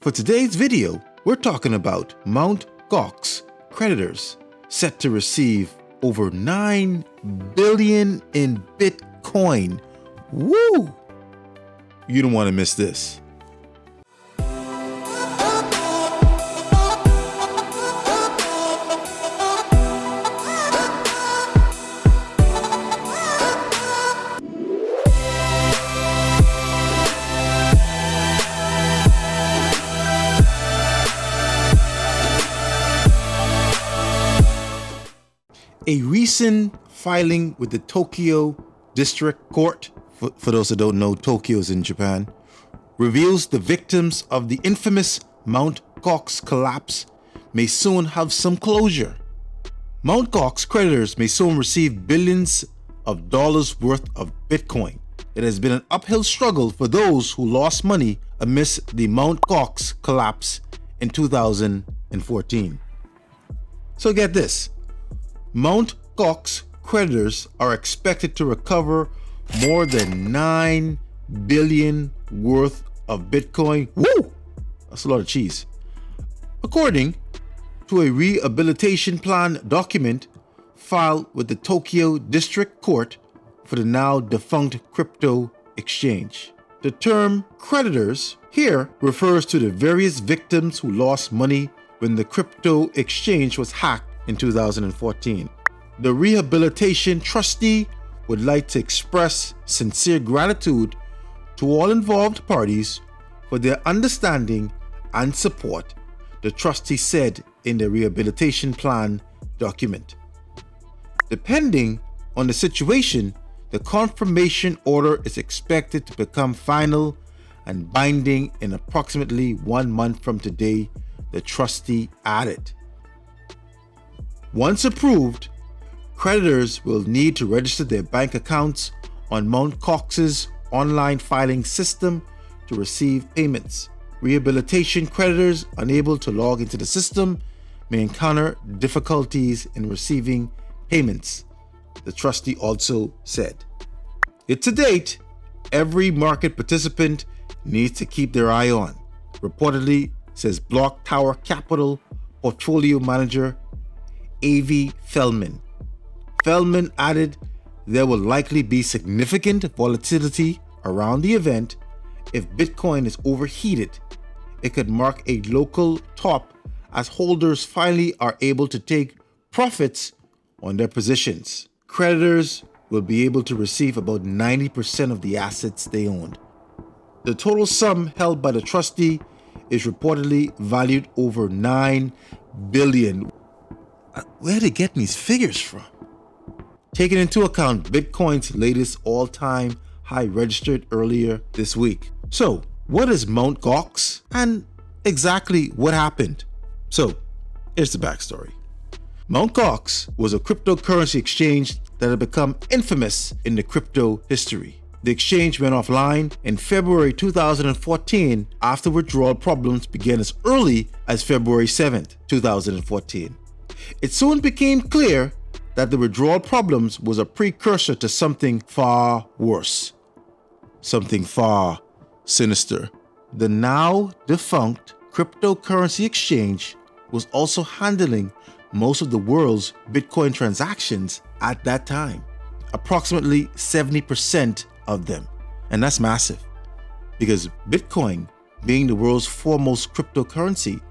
For today's video, we're talking about Mt.Gox Creditors set to receive over $9 billion in Bitcoin. Woo! You don't want to miss this. A recent filing with the Tokyo District Court, for those who don't know, Tokyo is in Japan, reveals the victims of the infamous Mt.Gox collapse may soon have some closure. Mt.Gox creditors may soon receive billions of dollars worth of Bitcoin. It has been an uphill struggle for those who lost money amidst the Mt.Gox collapse in 2014. So get this. Mt.Gox creditors are expected to recover more than $9 billion worth of Bitcoin. Woo! That's a lot of cheese. According to a rehabilitation plan document filed with the Tokyo District Court for the now defunct crypto exchange. The term creditors here refers to the various victims who lost money when the crypto exchange was hacked in 2014. The rehabilitation trustee would like to express sincere gratitude to all involved parties for their understanding and support, the trustee said in the rehabilitation plan document. Depending on the situation, the confirmation order is expected to become final and binding in approximately 1 month from today, the trustee added. Once approved, creditors will need to register their bank accounts on Mt.Gox's online filing system to receive payments. Rehabilitation creditors unable to log into the system may encounter difficulties in receiving payments, the trustee also said. To date, every market participant needs to keep their eye on, reportedly says Block Tower Capital portfolio manager A.V. Feldman. Feldman added there will likely be significant volatility around the event. If Bitcoin is overheated, it could mark a local top as holders finally are able to take profits on their positions. Creditors will be able to receive about 90% of the assets they owned. The total sum held by the trustee is reportedly valued over $9 billion. Where are they getting these figures from? Taking into account Bitcoin's latest all-time high registered earlier this week. So, what is Mt.Gox and exactly what happened? So, here's the backstory. Mt.Gox was a cryptocurrency exchange that had become infamous in the crypto history. The exchange went offline in February 2014 after withdrawal problems began as early as February 7th, 2014. It soon became clear that the withdrawal problems was a precursor to something far worse, something far sinister. The now defunct cryptocurrency exchange was also handling most of the world's Bitcoin transactions at that time, approximately 70% of them. And that's massive, because Bitcoin being the world's foremost cryptocurrency,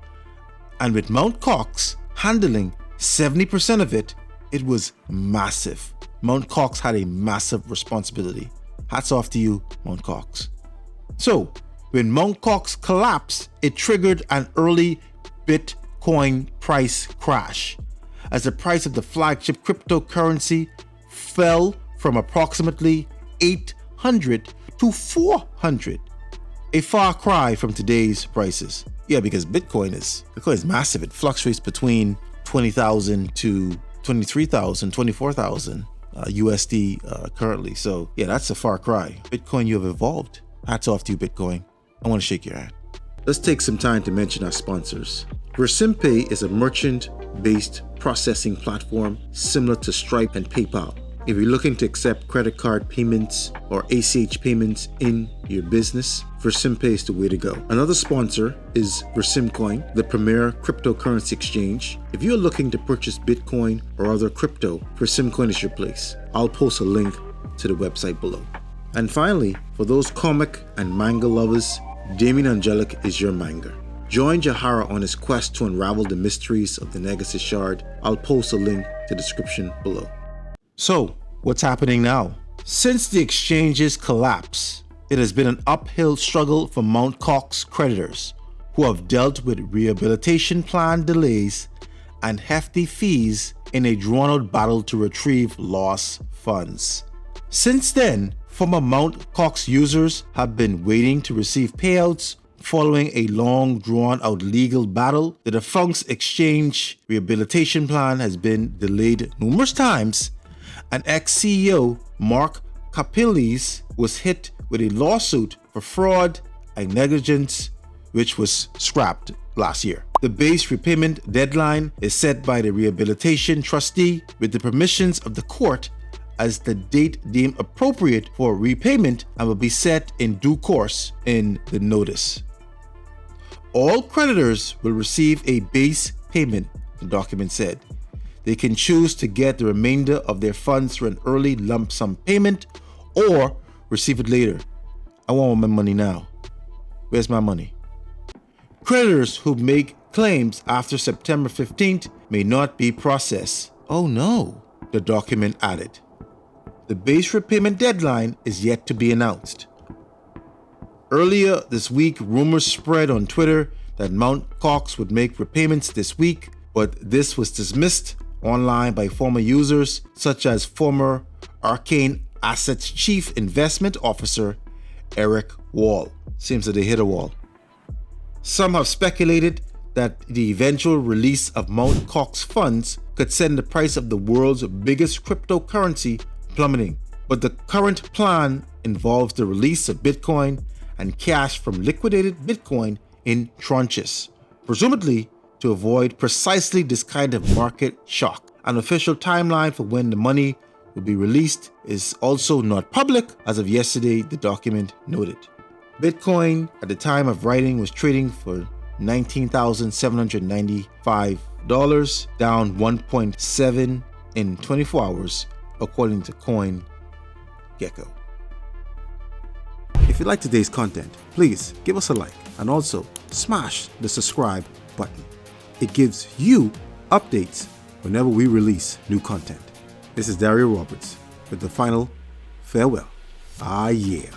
and with Mt.Gox handling 70% of it, it was massive. Mt.Gox had a massive responsibility. Hats off to you, Mt.Gox. So, when Mt.Gox collapsed, it triggered an early Bitcoin price crash, as the price of the flagship cryptocurrency fell from approximately 800 to 400, a far cry from today's prices. Yeah, because Bitcoin is massive. It fluctuates between 20,000 to 23,000, 24,000 USD currently. So yeah, that's a far cry. Bitcoin, you have evolved. Hats off to you, Bitcoin. I want to shake your hand. Let's take some time to mention our sponsors. Virsympay is a merchant-based processing platform similar to Stripe and PayPal. If you're looking to accept credit card payments or ACH payments in your business, Virsympay is the way to go. Another sponsor is Virsympay, the premier cryptocurrency exchange. If you're looking to purchase Bitcoin or other crypto, Virsympay is your place. I'll post a link to the website below. And finally, for those comic and manga lovers, Damien Angelic is your manga. Join Jahara on his quest to unravel the mysteries of the Negus Shard. I'll post a link to the description below. So, what's happening now? Since the exchange's collapse, it has been an uphill struggle for Mt.Gox creditors, who have dealt with rehabilitation plan delays and hefty fees in a drawn-out battle to retrieve lost funds. Since then, former Mt.Gox users have been waiting to receive payouts following a long drawn-out legal battle. The defunct exchange rehabilitation plan has been delayed numerous times, and ex-CEO Mark Capilis was hit with a lawsuit for fraud and negligence, which was scrapped last year. The base repayment deadline is set by the rehabilitation trustee with the permissions of the court as the date deemed appropriate for repayment and will be set in due course in the notice. All creditors will receive a base payment, the document said. They can choose to get the remainder of their funds through an early lump sum payment or receive it later. I want my money now. Where's my money? Creditors who make claims after September 15th may not be processed. Oh no, the document added. The base repayment deadline is yet to be announced. Earlier this week, rumors spread on Twitter that Mt.Gox would make repayments this week, but this was dismissed online by former users such as former Arcane Assets Chief Investment Officer Eric Wall. Seems that they hit a wall. Some have speculated that the eventual release of Mt.Gox funds could send the price of the world's biggest cryptocurrency plummeting. But the current plan involves the release of Bitcoin and cash from liquidated Bitcoin in tranches, presumably to avoid precisely this kind of market shock. An official timeline for when the money will be released is also not public as of yesterday, the document noted. Bitcoin at the time of writing was trading for $19,795, down 1.7 in 24 hours, according to CoinGecko. If you like today's content, please give us a like and also smash the subscribe button. It gives you updates whenever we release new content. This is Dario Roberts with the final farewell. Ah yeah.